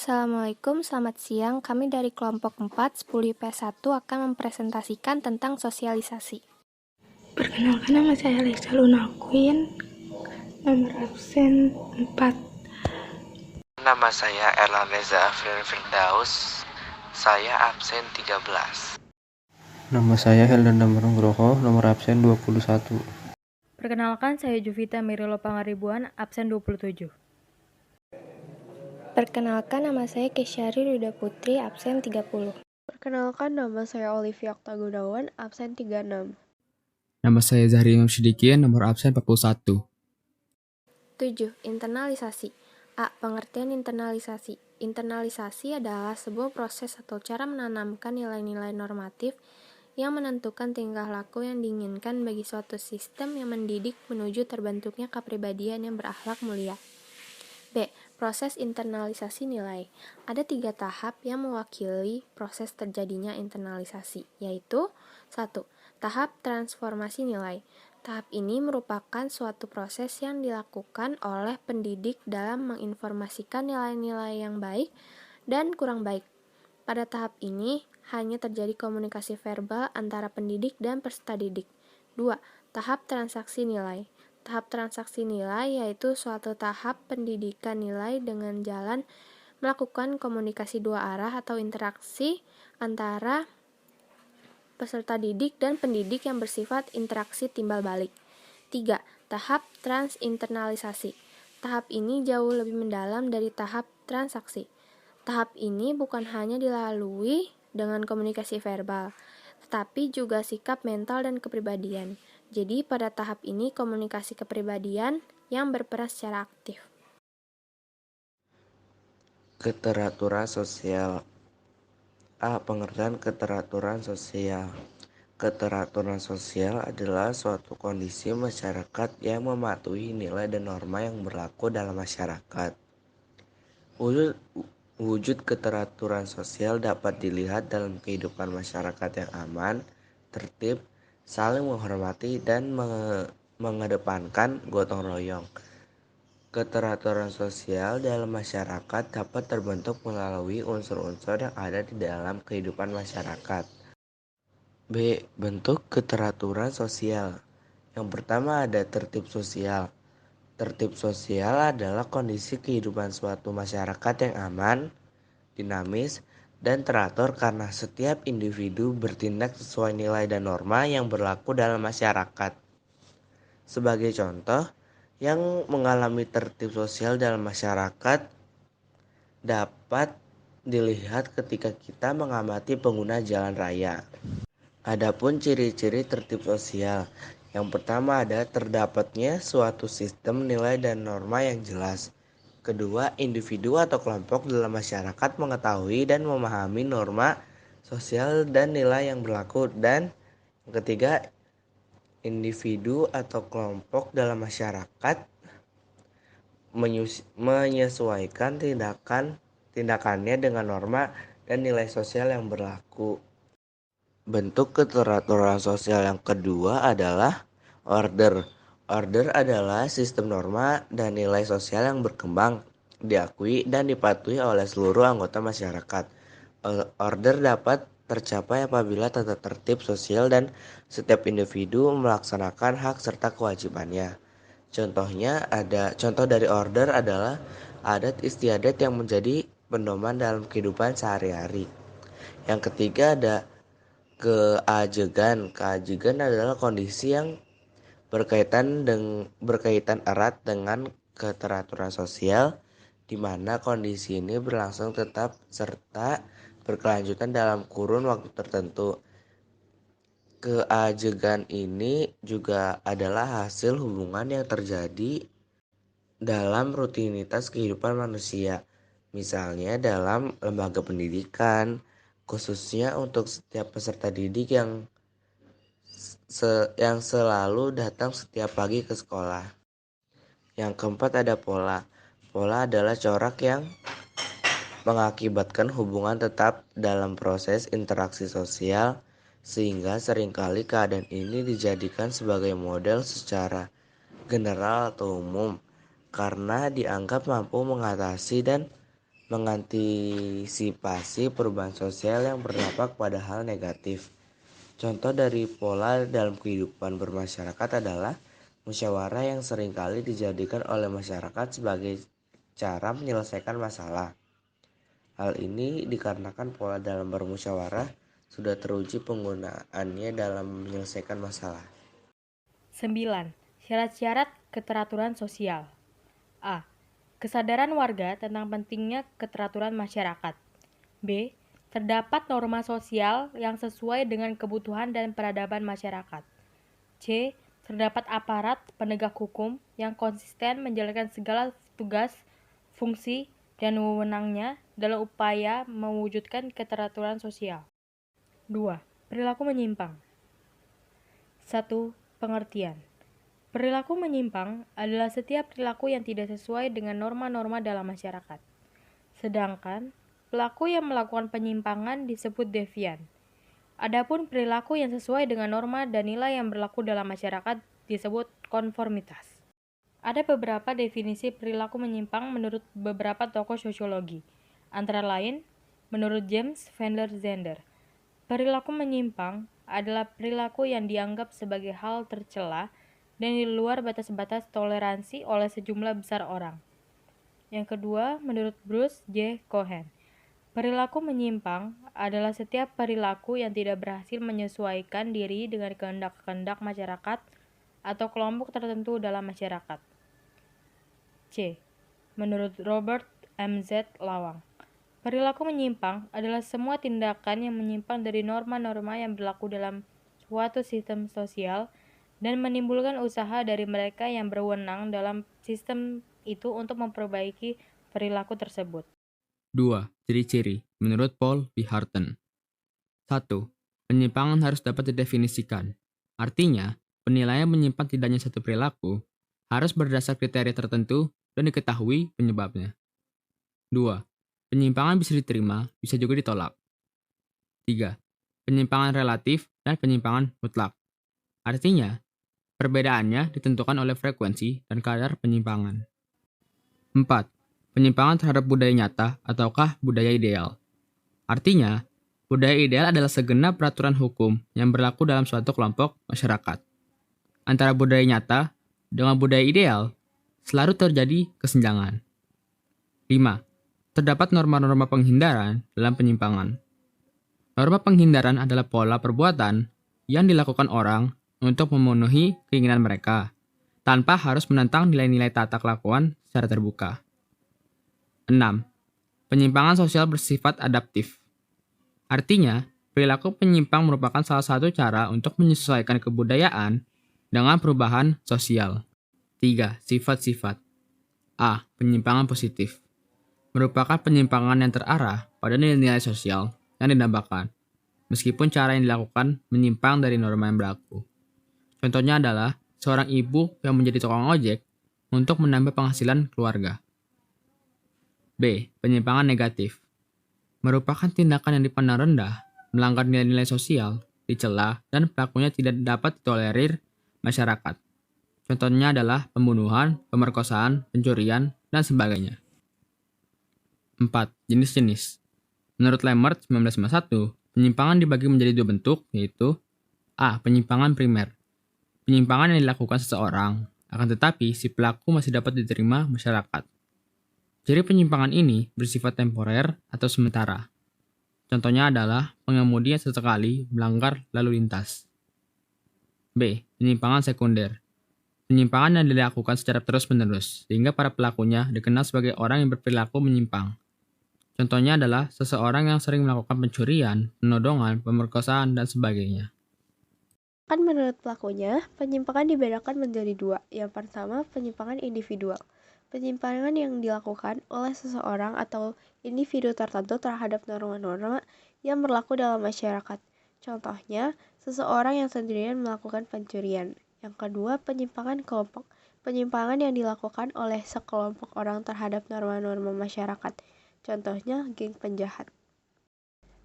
Assalamualaikum, selamat siang. Kami dari kelompok 4, 10 IPS 1 akan mempresentasikan tentang sosialisasi. Perkenalkan, nama saya Lisa Luna Queen, nomor absen 4. Nama saya Erlan Reza Afril Firdaus, saya absen 13. Nama saya Heldan Nugroho, nomor absen 21. Perkenalkan, saya Juvita Mirilo Pangaribuan, absen 27. Perkenalkan, nama saya Kesyari Rida Putri, absen 30. Perkenalkan, nama saya Olivia Oktagunawan, absen 36. Nama saya Zahri Imam Shidikin, nomor absen 41. 7. Internalisasi. A. Pengertian internalisasi. Internalisasi adalah sebuah proses atau cara menanamkan nilai-nilai normatif yang menentukan tingkah laku yang diinginkan bagi suatu sistem yang mendidik menuju terbentuknya kepribadian yang berakhlak mulia. B. Proses internalisasi nilai. Ada 3 tahap yang mewakili proses terjadinya internalisasi, yaitu 1. Tahap transformasi nilai. Tahap ini merupakan suatu proses yang dilakukan oleh pendidik dalam menginformasikan nilai-nilai yang baik dan kurang baik. Pada tahap ini, hanya terjadi komunikasi verbal antara pendidik dan peserta didik. 2. Tahap transaksi nilai. Tahap transaksi nilai yaitu suatu tahap pendidikan nilai dengan jalan melakukan komunikasi dua arah atau interaksi antara peserta didik dan pendidik yang bersifat interaksi timbal balik. 3. Tahap transinternalisasi. Tahap ini jauh lebih mendalam dari tahap transaksi. Tahap ini bukan hanya dilalui dengan komunikasi verbal, tetapi juga sikap mental dan kepribadian. Jadi pada tahap ini komunikasi kepribadian yang berperan secara aktif. Keteraturan sosial. A. Pengertian keteraturan sosial. Keteraturan sosial adalah suatu kondisi masyarakat yang mematuhi nilai dan norma yang berlaku dalam masyarakat. Wujud keteraturan sosial dapat dilihat dalam kehidupan masyarakat yang aman, tertib, saling menghormati, dan mengedepankan gotong royong. Keteraturan sosial dalam masyarakat dapat terbentuk melalui unsur-unsur yang ada di dalam kehidupan masyarakat. B. Bentuk keteraturan sosial. Yang pertama ada tertib sosial. Tertib sosial adalah kondisi kehidupan suatu masyarakat yang aman, dinamis, dan teratur karena setiap individu bertindak sesuai nilai dan norma yang berlaku dalam masyarakat. Sebagai contoh, yang mengalami tertib sosial dalam masyarakat dapat dilihat ketika kita mengamati pengguna jalan raya. Adapun ciri-ciri tertib sosial, yang pertama ada terdapatnya suatu sistem nilai dan norma yang jelas. Kedua, individu atau kelompok dalam masyarakat mengetahui dan memahami norma sosial dan nilai yang berlaku. Dan yang ketiga, individu atau kelompok dalam masyarakat menyesuaikan tindakannya dengan norma dan nilai sosial yang berlaku. Bentuk keteraturan sosial yang kedua adalah order. Order adalah sistem norma dan nilai sosial yang berkembang, diakui dan dipatuhi oleh seluruh anggota masyarakat. Order dapat tercapai apabila tata tertib sosial dan setiap individu melaksanakan hak serta kewajibannya. Contoh dari order adalah adat istiadat yang menjadi pedoman dalam kehidupan sehari-hari. Yang ketiga ada keajegan. Keajegan adalah kondisi yang berkaitan erat dengan keteraturan sosial, di mana kondisi ini berlangsung tetap serta berkelanjutan dalam kurun waktu tertentu. Keajegan ini juga adalah hasil hubungan yang terjadi dalam rutinitas kehidupan manusia, misalnya dalam lembaga pendidikan, khususnya untuk setiap peserta didik yang selalu datang setiap pagi ke sekolah. Yang keempat ada pola. Pola adalah corak yang mengakibatkan hubungan tetap dalam proses interaksi sosial, sehingga seringkali keadaan ini dijadikan sebagai model secara general atau umum, karena dianggap mampu mengatasi dan mengantisipasi perubahan sosial yang berdampak pada hal negatif. Contoh dari pola dalam kehidupan bermasyarakat adalah musyawarah yang seringkali dijadikan oleh masyarakat sebagai cara menyelesaikan masalah. Hal ini dikarenakan pola dalam bermusyawarah sudah teruji penggunaannya dalam menyelesaikan masalah. 9. Syarat-syarat keteraturan sosial. A. Kesadaran warga tentang pentingnya keteraturan masyarakat. B. Terdapat norma sosial yang sesuai dengan kebutuhan dan peradaban masyarakat. C. Terdapat aparat penegak hukum yang konsisten menjalankan segala tugas, fungsi, dan wewenangnya dalam upaya mewujudkan keteraturan sosial. 2. Perilaku menyimpang. 1. Pengertian. Perilaku menyimpang adalah setiap perilaku yang tidak sesuai dengan norma-norma dalam masyarakat. Sedangkan, pelaku yang melakukan penyimpangan disebut devian. Adapun perilaku yang sesuai dengan norma dan nilai yang berlaku dalam masyarakat disebut konformitas. Ada beberapa definisi perilaku menyimpang menurut beberapa tokoh sosiologi. Antara lain, menurut James Van der Zender, perilaku menyimpang adalah perilaku yang dianggap sebagai hal tercela dan di luar batas-batas toleransi oleh sejumlah besar orang. Yang kedua, menurut Bruce J. Cohen, perilaku menyimpang adalah setiap perilaku yang tidak berhasil menyesuaikan diri dengan kehendak-kehendak masyarakat atau kelompok tertentu dalam masyarakat. C. Menurut Robert M. Z. Lawang, perilaku menyimpang adalah semua tindakan yang menyimpang dari norma-norma yang berlaku dalam suatu sistem sosial dan menimbulkan usaha dari mereka yang berwenang dalam sistem itu untuk memperbaiki perilaku tersebut. 2. Ciri-ciri menurut Paul B. Harton. 1. Penyimpangan harus dapat didefinisikan. Artinya, penilaian menyimpang tidaknya satu perilaku harus berdasar kriteria tertentu dan diketahui penyebabnya. 2. Penyimpangan bisa diterima, bisa juga ditolak. 3. Penyimpangan relatif dan penyimpangan mutlak. Artinya, perbedaannya ditentukan oleh frekuensi dan kadar penyimpangan. 4. Penyimpangan terhadap budaya nyata ataukah budaya ideal. Artinya, budaya ideal adalah segenap peraturan hukum yang berlaku dalam suatu kelompok masyarakat. Antara budaya nyata dengan budaya ideal selalu terjadi kesenjangan. 5. Terdapat norma-norma penghindaran dalam penyimpangan. Norma penghindaran adalah pola perbuatan yang dilakukan orang untuk memenuhi keinginan mereka, tanpa harus menentang nilai-nilai tata kelakuan secara terbuka. 6. Penyimpangan sosial bersifat adaptif. Artinya, perilaku penyimpang merupakan salah satu cara untuk menyesuaikan kebudayaan dengan perubahan sosial. 3. Sifat-sifat. A. Penyimpangan positif. Merupakan penyimpangan yang terarah pada nilai-nilai sosial yang didambakan, meskipun cara yang dilakukan menyimpang dari norma yang berlaku. Contohnya adalah seorang ibu yang menjadi tukang ojek untuk menambah penghasilan keluarga. B. Penyimpangan negatif. Merupakan tindakan yang dipandang rendah, melanggar nilai-nilai sosial, dicela, dan pelakunya tidak dapat ditolerir masyarakat. Contohnya adalah pembunuhan, pemerkosaan, pencurian, dan sebagainya. 4. Jenis-jenis. Menurut Lemert 1951, penyimpangan dibagi menjadi dua bentuk, yaitu A. Penyimpangan primer. Penyimpangan yang dilakukan seseorang, akan tetapi si pelaku masih dapat diterima masyarakat. Ciri penyimpangan ini bersifat temporer atau sementara. Contohnya adalah pengemudi yang sesekali melanggar lalu lintas. B. Penyimpangan sekunder. Penyimpangan yang dilakukan secara terus-menerus, sehingga para pelakunya dikenal sebagai orang yang berperilaku menyimpang. Contohnya adalah seseorang yang sering melakukan pencurian, penodongan, pemerkosaan, dan sebagainya. Menurut pelakunya, penyimpangan dibedakan menjadi dua. Yang pertama, penyimpangan individual. Penyimpangan yang dilakukan oleh seseorang atau individu tertentu terhadap norma-norma yang berlaku dalam masyarakat. Contohnya, seseorang yang sendirian melakukan pencurian. Yang kedua, penyimpangan kelompok. Penyimpangan yang dilakukan oleh sekelompok orang terhadap norma-norma masyarakat. Contohnya, geng penjahat.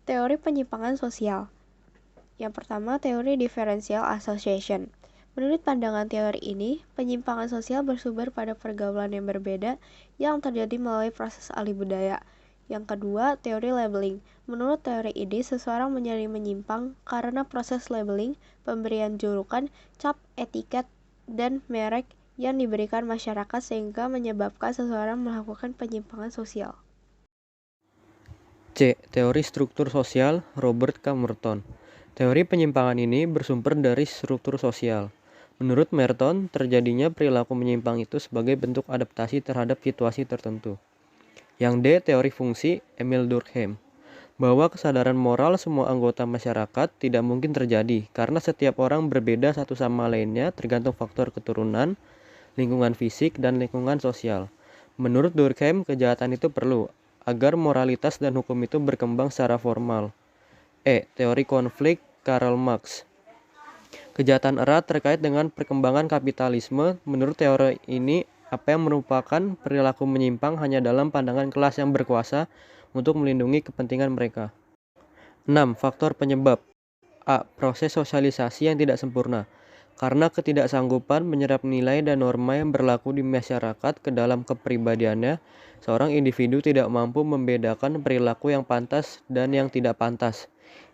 Teori penyimpangan sosial. Yang pertama, teori differential association. Menurut pandangan teori ini, penyimpangan sosial bersumber pada pergaulan yang berbeda yang terjadi melalui proses alih budaya. Yang kedua, teori labeling. Menurut teori ini, seseorang menjadi menyimpang karena proses labeling, pemberian julukan, cap, etiket, dan merek yang diberikan masyarakat sehingga menyebabkan seseorang melakukan penyimpangan sosial. C. Teori struktur sosial Robert K. Merton. Teori penyimpangan ini bersumber dari struktur sosial. Menurut Merton, terjadinya perilaku menyimpang itu sebagai bentuk adaptasi terhadap situasi tertentu. Yang D. Teori fungsi Emil Durkheim. Bahwa kesadaran moral semua anggota masyarakat tidak mungkin terjadi karena setiap orang berbeda satu sama lainnya tergantung faktor keturunan, lingkungan fisik, dan lingkungan sosial. Menurut Durkheim, kejahatan itu perlu agar moralitas dan hukum itu berkembang secara formal. E. Teori konflik Karl Marx. Kejahatan erat terkait dengan perkembangan kapitalisme. Menurut teori ini, apa yang merupakan perilaku menyimpang hanya dalam pandangan kelas yang berkuasa untuk melindungi kepentingan mereka. 6. Faktor penyebab. A. Proses sosialisasi yang tidak sempurna. Karena ketidaksanggupan menyerap nilai dan norma yang berlaku di masyarakat ke dalam kepribadiannya, seorang individu tidak mampu membedakan perilaku yang pantas dan yang tidak pantas.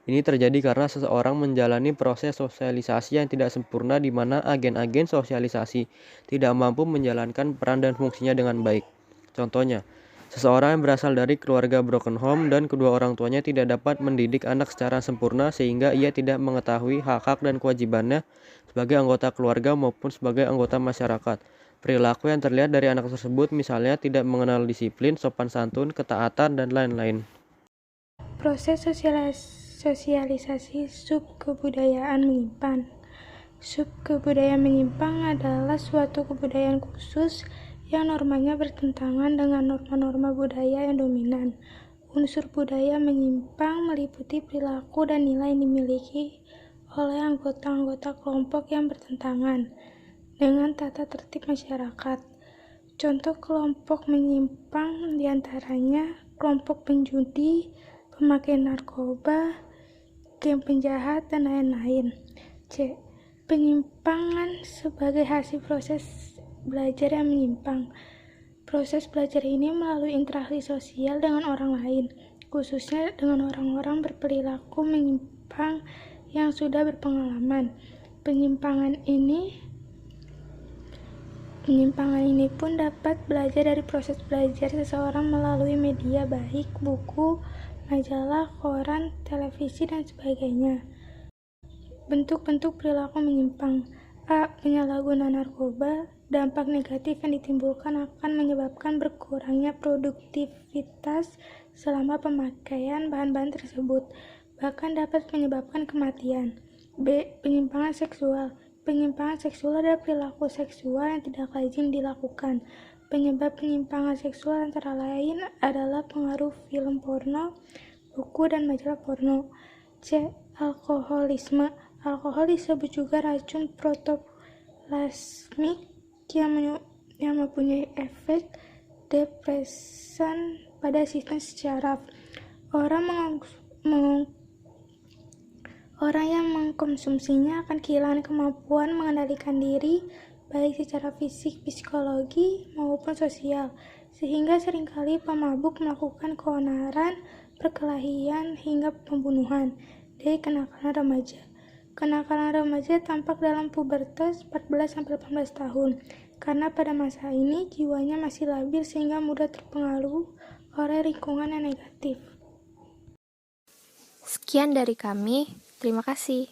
Ini terjadi karena seseorang menjalani proses sosialisasi yang tidak sempurna di mana agen-agen sosialisasi tidak mampu menjalankan peran dan fungsinya dengan baik. Contohnya, seseorang yang berasal dari keluarga broken home dan kedua orang tuanya tidak dapat mendidik anak secara sempurna sehingga ia tidak mengetahui hak-hak dan kewajibannya sebagai anggota keluarga maupun sebagai anggota masyarakat. Perilaku yang terlihat dari anak tersebut misalnya tidak mengenal disiplin, sopan santun, ketaatan, dan lain-lain. Proses sosialisasi subkebudayaan menyimpang. Subkebudayaan menyimpang adalah suatu kebudayaan khusus yang normanya bertentangan dengan norma-norma budaya yang dominan. Unsur budaya menyimpang meliputi perilaku dan nilai yang dimiliki oleh anggota-anggota kelompok yang bertentangan dengan tata tertib masyarakat. Contoh kelompok menyimpang diantaranya kelompok penjudi, pemakai narkoba, geng penjahat, dan lain-lain. C. Penyimpangan sebagai hasil proses belajar yang menyimpang. Proses belajar ini melalui interaksi sosial dengan orang lain, khususnya dengan orang-orang berperilaku menyimpang yang sudah berpengalaman. Penyimpangan ini pun dapat belajar dari proses belajar seseorang melalui media baik buku, majalah, koran, televisi, dan sebagainya. Bentuk-bentuk perilaku menyimpang. A. Penyalahgunaan narkoba. Dampak negatif yang ditimbulkan akan menyebabkan berkurangnya produktivitas selama pemakaian bahan-bahan tersebut, bahkan dapat menyebabkan kematian. B. Penyimpangan seksual. Penyimpangan seksual adalah perilaku seksual yang tidak lazim dilakukan. Penyebab penyimpangan seksual antara lain adalah pengaruh film porno, buku, dan majalah porno. C. Alkoholisme. Alkohol disebut juga racun protoplasmik yang mempunyai efek depresan pada sistem syaraf. Orang yang mengkonsumsinya akan kehilangan kemampuan mengendalikan diri, baik secara fisik, psikologi, maupun sosial, sehingga seringkali pemabuk melakukan keonaran, perkelahian, hingga pembunuhan. D. Kenakalan remaja. Kenakalan remaja tampak dalam pubertas 14-18 tahun, karena pada masa ini jiwanya masih labil sehingga mudah terpengaruh oleh lingkungan yang negatif. Sekian dari kami, terima kasih.